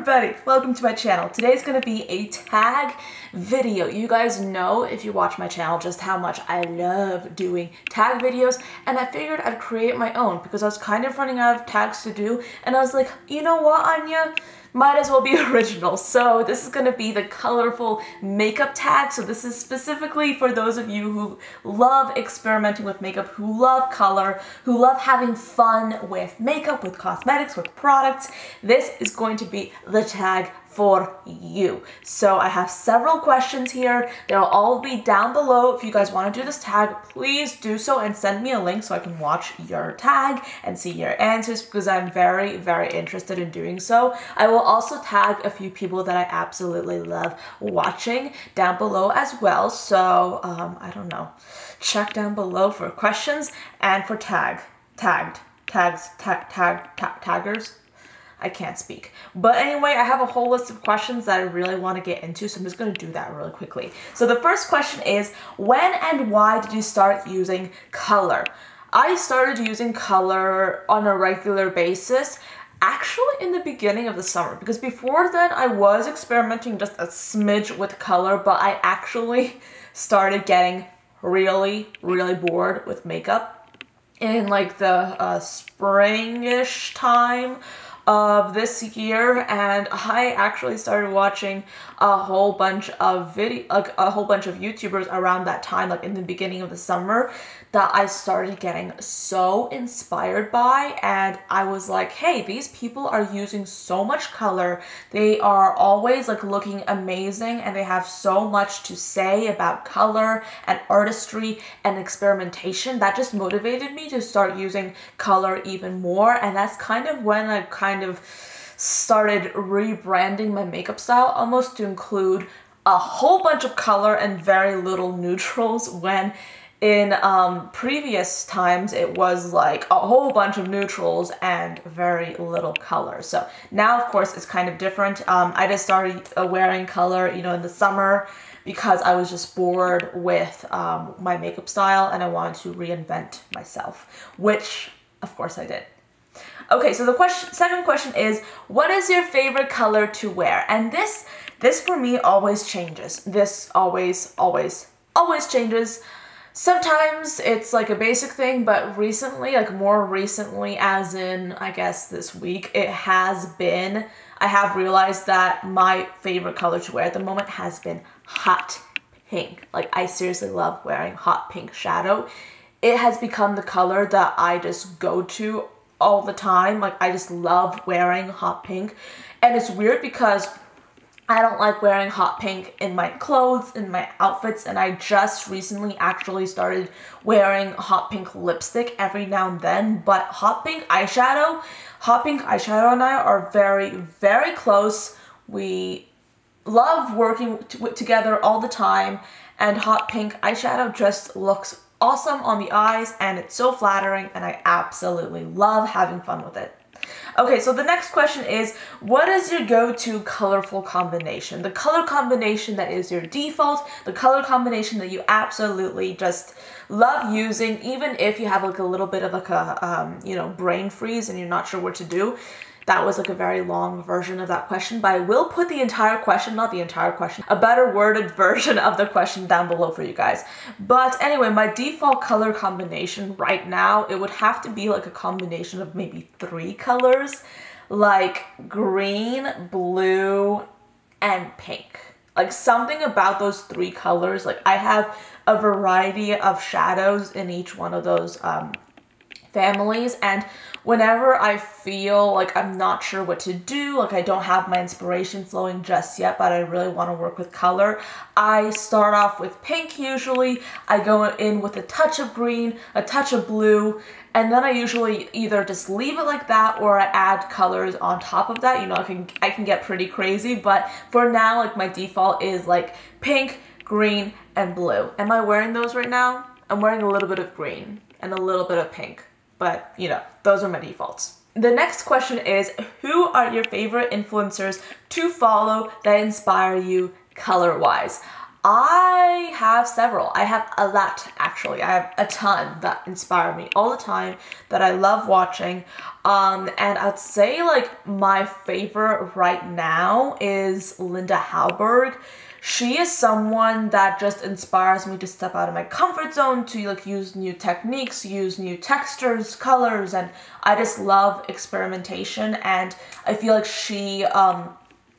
everybody, welcome to my channel. Today's gonna be a tag video. You guys know, if you watch my channel, just how much I love doing tag videos, and I figured I'd create my own because I was kind of running out of tags to do, and I was like, you know what, Anya? Might as well be original. So this is gonna be the colorful makeup tag. So this is specifically for those of you who love experimenting with makeup, who love color, who love having fun with makeup, with cosmetics, with products. This is going to be the tag for you. So I have several questions here. They'll all be down below. If you guys want to do this tag, please do so and send me a link so I can watch your tag and see your answers because I'm very, very interested in doing so. I will also tag a few people that I absolutely love watching down below as well. So I don't know, check down below for questions and for taggers. I can't speak. But anyway, I have a whole list of questions that I really want to get into, so I'm just going to do that really quickly. So the first question is, when and why did you start using color? I started using color on a regular basis actually in the beginning of the summer, because before then I was experimenting just a smidge with color, but I actually started getting really bored with makeup in like the spring-ish time of this year, and I actually started watching a whole bunch of YouTubers around that time, like in the beginning of the summer, that I started getting so inspired by, and I was like, hey, these people are using so much color, they are always like looking amazing, and they have so much to say about color and artistry and experimentation. That just motivated me to start using color even more, and that's kind of when I kind of started rebranding my makeup style almost to include a whole bunch of color and very little neutrals, when in previous times it was like a whole bunch of neutrals and very little color. So now of course it's kind of different. I just started wearing color, you know, in the summer because I was just bored with my makeup style and I wanted to reinvent myself, which of course I did. Okay, so the second question is, what is your favorite color to wear? And this for me always changes. This always changes. Sometimes it's like a basic thing, but recently, like more recently, as in, I guess this week, I have realized that my favorite color to wear at the moment has been hot pink. Like, I seriously love wearing hot pink shadow. It has become the color that I just go to all the time. Like, I just love wearing hot pink. And it's weird because I don't like wearing hot pink in my clothes, in my outfits, and I just recently actually started wearing hot pink lipstick every now and then, but hot pink eyeshadow and I are very close. We love working together all the time, and hot pink eyeshadow just looks awesome on the eyes, and it's so flattering, and I absolutely love having fun with it. Okay, so the next question is, what is your go-to colorful combination? The color combination that is your default, the color combination that you absolutely just love using, even if you have like a little bit of like a, you know, brain freeze and you're not sure what to do. That was like a very long version of that question, but I will put the entire question, not the entire question, a better worded version of the question down below for you guys. But anyway, my default color combination right now, it would have to be like a combination of maybe 3 colors, like green, blue, and pink. Like something about those 3 colors. Like I have a variety of shadows in each one of those families, and whenever I feel like I'm not sure what to do, like I don't have my inspiration flowing just yet, but I really want to work with color, I start off with pink usually, I go in with a touch of green, a touch of blue, and then I usually either just leave it like that or I add colors on top of that. You know, I can get pretty crazy, but for now, like my default is like pink, green, and blue. Am I wearing those right now? I'm wearing a little bit of green and a little bit of pink. But, you know, those are my defaults. The next question is, who are your favorite influencers to follow that inspire you color-wise? I have several. I have a lot, actually. I have a ton that inspire me all the time, that I love watching. And I'd say like my favorite right now is Linda Hallberg. She is someone that just inspires me to step out of my comfort zone, to like use new techniques, use new textures, colors, and I just love experimentation. And I feel like she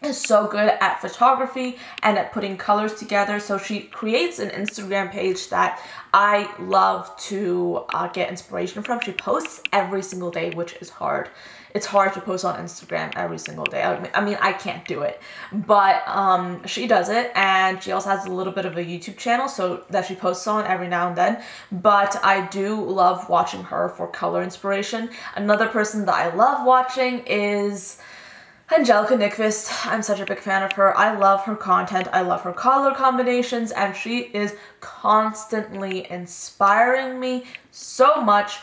is so good at photography and at putting colors together. So she creates an Instagram page that I love to get inspiration from. She posts every single day, which is hard. It's hard to post on Instagram every single day. I mean, I can't do it, but she does it, and she also has a little bit of a YouTube channel so that she posts on every now and then. But I do love watching her for color inspiration. Another person that I love watching is Angelica Nyqvist. I'm such a big fan of her. I love her content. I love her color combinations, and she is constantly inspiring me so much.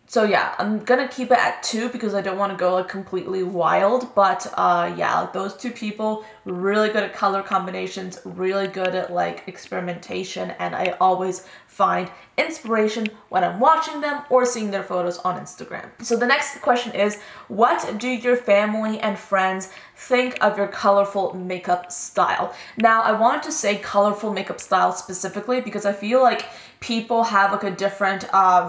So yeah, I'm gonna keep it at 2 because I don't want to go like completely wild, but yeah, like those 2 people, really good at color combinations, really good at like experimentation, and I always find inspiration when I'm watching them or seeing their photos on Instagram. So the next question is, what do your family and friends think of your colorful makeup style? Now, I wanted to say colorful makeup style specifically because I feel like people have like a different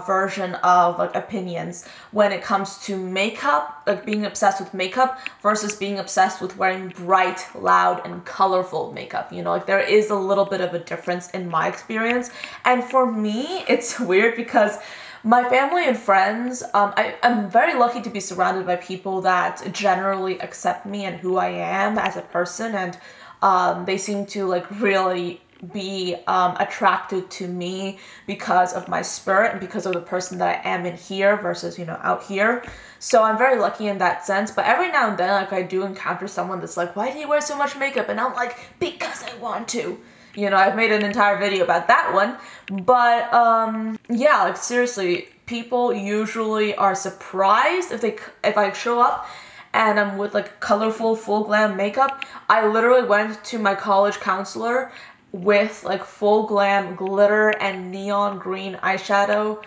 version of like opinions when it comes to makeup, like being obsessed with makeup versus being obsessed with wearing bright, loud, and colorful makeup. You know, like there is a little bit of a difference in my experience. And for me, it's weird because my family and friends, I'm very lucky to be surrounded by people that generally accept me and who I am as a person, and they seem to like really be attracted to me because of my spirit and because of the person that I am in here versus, you know, out here. So I'm very lucky in that sense. But every now and then, like, I do encounter someone that's like, why do you wear so much makeup? And I'm like, because I want to. You know, I've made an entire video about that one. But yeah, like seriously, people usually are surprised if I show up and I'm with like colorful full glam makeup. I literally went to my college counselor with like full glam glitter and neon green eyeshadow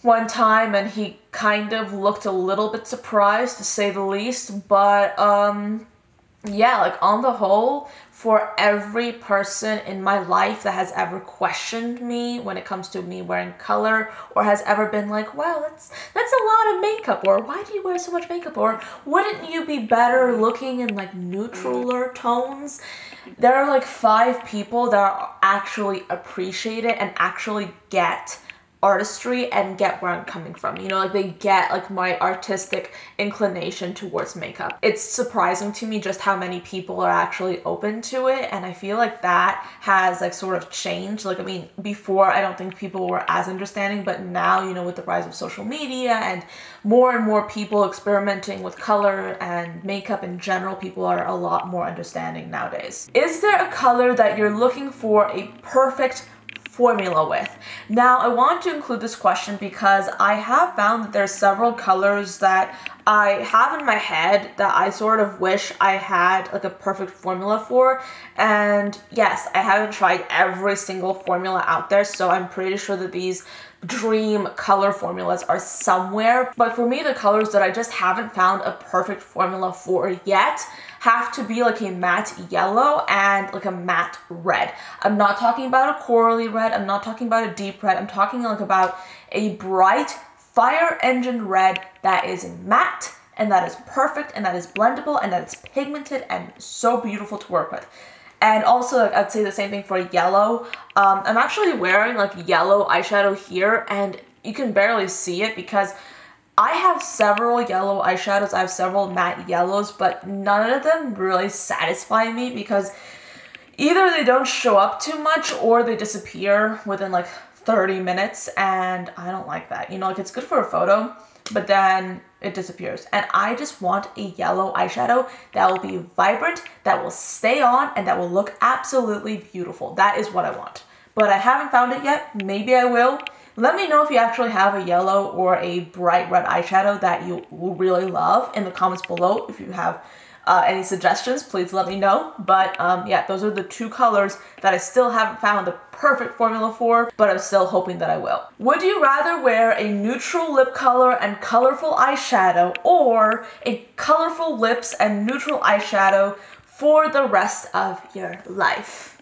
one time, and he kind of looked a little bit surprised, to say the least. But yeah, like on the whole, for every person in my life that has ever questioned me when it comes to me wearing color, or has ever been like, wow, that's a lot of makeup, or why do you wear so much makeup, or wouldn't you be better looking in like neutraler tones? There are like 5 people that actually appreciate it and actually get artistry and get where I'm coming from. You know, like they get like my artistic inclination towards makeup. It's surprising to me just how many people are actually open to it, and I feel like that has like sort of changed. Like, I mean, before I don't think people were as understanding, but now, you know, with the rise of social media and more people experimenting with color and makeup in general, people are a lot more understanding nowadays. Is there a color that you're looking for a perfect formula with? Now, I want to include this question because I have found that there's several colors that I have in my head that I sort of wish I had like a perfect formula for. And yes, I haven't tried every single formula out there, so I'm pretty sure that these dream color formulas are somewhere. But for me, the colors that I just haven't found a perfect formula for yet have to be like a matte yellow and like a matte red. I'm not talking about a corally red, I'm not talking about a deep red, I'm talking like about a bright fire engine red that is matte and that is perfect and that is blendable and that is pigmented and so beautiful to work with. And also, like, I'd say the same thing for yellow. I'm actually wearing like yellow eyeshadow here, and you can barely see it because I have several yellow eyeshadows. I have several matte yellows, but none of them really satisfy me because either they don't show up too much or they disappear within like 30 minutes, and I don't like that. You know, like it's good for a photo, but then it disappears. And I just want a yellow eyeshadow that will be vibrant, that will stay on, and that will look absolutely beautiful. That is what I want. But I haven't found it yet. Maybe I will. Let me know if you actually have a yellow or a bright red eyeshadow that you will really love in the comments below if you have any suggestions, please let me know. But yeah, those are the two colors that I still haven't found the perfect formula for, but I'm still hoping that I will. Would you rather wear a neutral lip color and colorful eyeshadow, or a colorful lips and neutral eyeshadow for the rest of your life?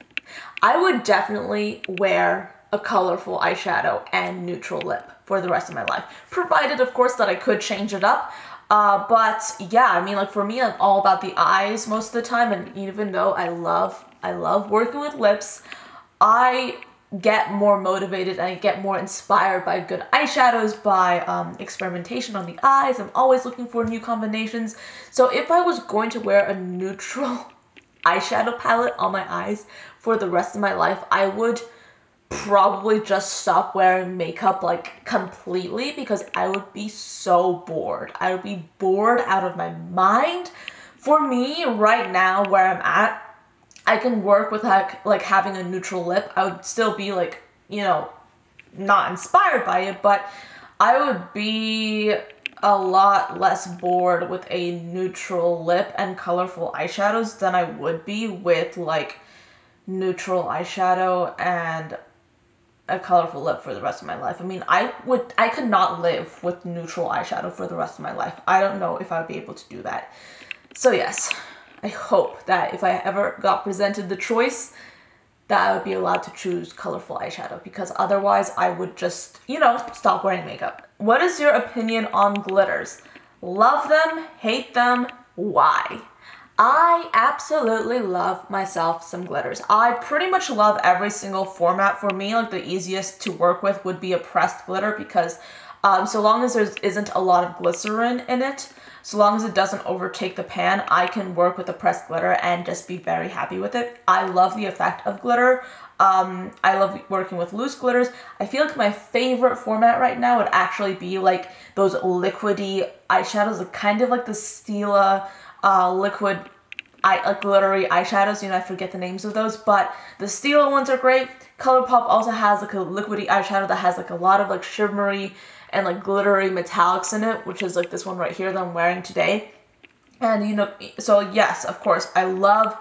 I would definitely wear a colorful eyeshadow and neutral lip for the rest of my life, provided of course that I could change it up. But yeah, I mean, like for me, I'm all about the eyes most of the time, and even though I love working with lips, I get more motivated and I get more inspired by good eyeshadows, by experimentation on the eyes. I'm always looking for new combinations. So if I was going to wear a neutral eyeshadow palette on my eyes for the rest of my life, I would probably just stop wearing makeup like completely, because I would be so bored. I would be bored out of my mind. For me right now, where I'm at, I can work with like having a neutral lip. I would still be like, you know, not inspired by it, but I would be a lot less bored with a neutral lip and colorful eyeshadows than I would be with like neutral eyeshadow and a colorful lip for the rest of my life. I mean, I could not live with neutral eyeshadow for the rest of my life. I don't know if I would be able to do that. So yes, I hope that if I ever got presented the choice, that I would be allowed to choose colorful eyeshadow, because otherwise I would just, you know, stop wearing makeup. What is your opinion on glitters? Love them, hate them, why? I absolutely love myself some glitters. I pretty much love every single format. For me, like the easiest to work with would be a pressed glitter, because so long as there isn't a lot of glycerin in it, so long as it doesn't overtake the pan, I can work with a pressed glitter and just be very happy with it. I love the effect of glitter. I love working with loose glitters. I feel like my favorite format right now would actually be like those liquidy eyeshadows, kind of like the Stila liquid glittery eyeshadows. You know, I forget the names of those, but the Stila ones are great. ColourPop also has like a liquidy eyeshadow that has like a lot of like shimmery and like glittery metallics in it, which is like this one right here that I'm wearing today. And you know, so yes, of course, I love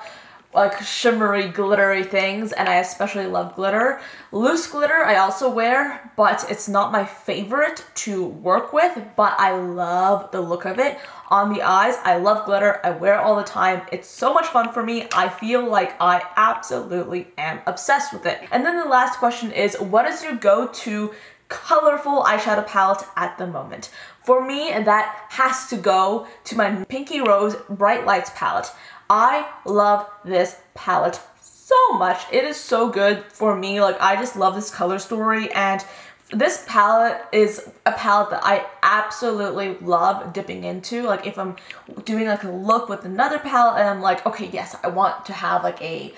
like shimmery, glittery things, and I especially love glitter. Loose glitter I also wear, but it's not my favorite to work with, but I love the look of it on the eyes. I love glitter. I wear it all the time. It's so much fun for me. I feel like I absolutely am obsessed with it. And then the last question is, what is your go-to colorful eyeshadow palette at the moment? For me, that has to go to my Pinky Rose Bright Lights palette. I love this palette so much. It is so good for me. Like, I just love this color story, and this palette is a palette that I absolutely love dipping into. Like, if I'm doing like a look with another palette and I'm like, okay, yes, I want to have like a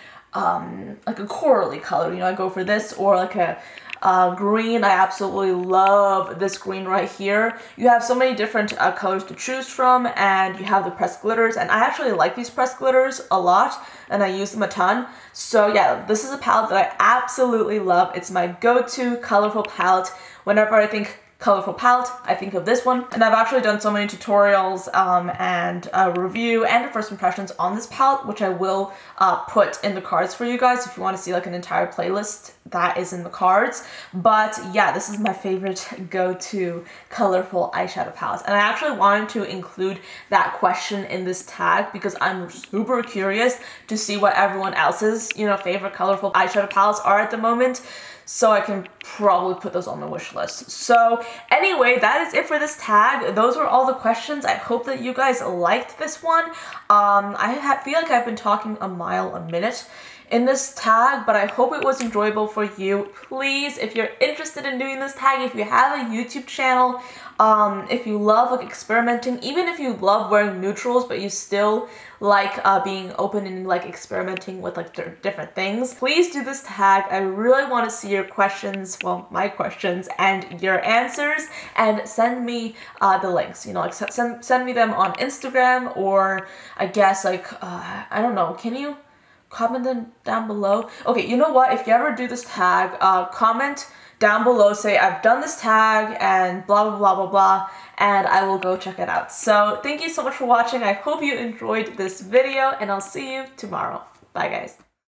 corally color, you know, I go for this, or like a green. I absolutely love this green right here. You have so many different colors to choose from, and you have the pressed glitters, and I actually like these pressed glitters a lot, and I use them a ton. So yeah, this is a palette that I absolutely love. It's my go-to colorful palette. Whenever I think colorful palette, I think of this one. And I've actually done so many tutorials and a review and first impressions on this palette, which I will put in the cards for you guys if you want to see like an entire playlist. That is in the cards. But yeah, this is my favorite go-to colorful eyeshadow palette. And I actually wanted to include that question in this tag because I'm super curious to see what everyone else's, you know, favorite colorful eyeshadow palettes are at the moment. So I can probably put those on my wish list. So anyway, that is it for this tag. Those were all the questions. I hope that you guys liked this one. I feel like I've been talking a mile a minute in this tag, but I hope it was enjoyable for you. Please, if you're interested in doing this tag, if you have a YouTube channel, if you love like experimenting, even if you love wearing neutrals but you still like being open and like experimenting with like different things, please do this tag. I really want to see your questions, well, my questions and your answers, and send me the links, you know, like send me them on Instagram, or I guess like I don't know, can you comment them down below. Okay, you know what? If you ever do this tag, comment down below, say I've done this tag and blah blah blah blah blah, and I will go check it out. So thank you so much for watching. I hope you enjoyed this video, and I'll see you tomorrow. Bye guys.